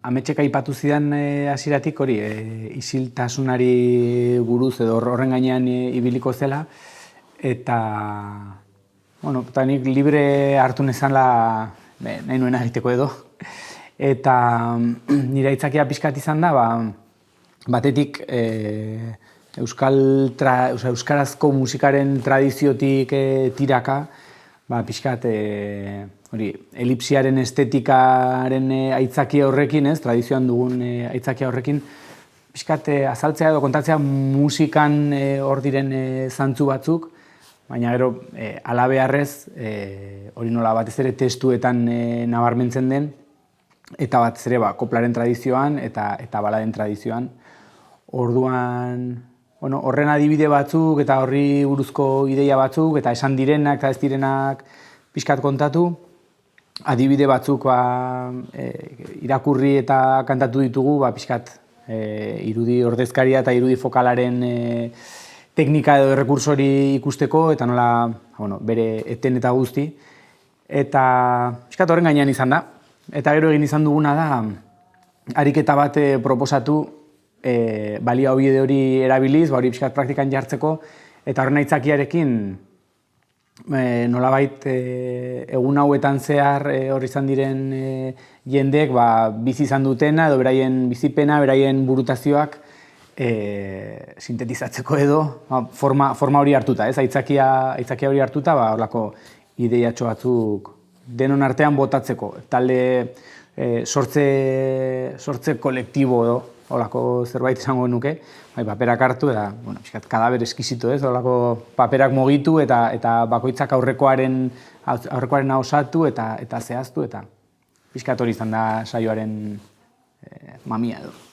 Ametxek aipatu zidan hasieratik hori, isiltasunari buruz edo horren gainean ibiliko zela, eta nik libre hartu nezala nahi nuen egiteko edo. Eta nire aitzakia pixkat izan da, batetik euskarazko musikaren tradiziotik tiraka, pixkat elipsiaren estetikaren aitzakia horrekin, tradizioan dugun aitzakia horrekin, pixkat azaltzea edo kontatzea musikan hor diren zantzu batzuk, baina gero halabeharrez hori nola batez ere testuetan nabarmentzen den, eta batez ere koplaren tradizioan eta baladen tradizioan. Orduan, horren adibide batzuk eta horri buruzko ideia batzuk eta esan direnak eta ez direnak pixkat kontatu. Adibide batzuk irakurri eta kantatu ditugu, pixkat irudi ordezkaria eta irudi fokalaren teknika edo errekursori ikusteko eta nola bere eten eta guzti. Eta pixkat horren gainean izan da. Eta gero egin izan duguna da, ariketa bat proposatu baliabide hori erabiliz, hori pixkat praktikan jartzeko, eta horren aitzakiarekin nolabait egun hauetan zehar hor izan diren jendeek bizi izan dutena edo beraien bizipena, beraien burutazioak sintetizatzeko edo forma hori hartuta, aitzakia hori hartuta, horlako ideiatxo batzuk denon artean botatzeko. Talde sortze kolektibo edo, horlako zerbait esango nuke, paperak hartu eta, pixkat, kadaber eskizito ez, horlako paperak mugitu eta bakoitzak aurrekoaren osatu eta zehaztu eta pixkat hori izan da saioaren mamia edo.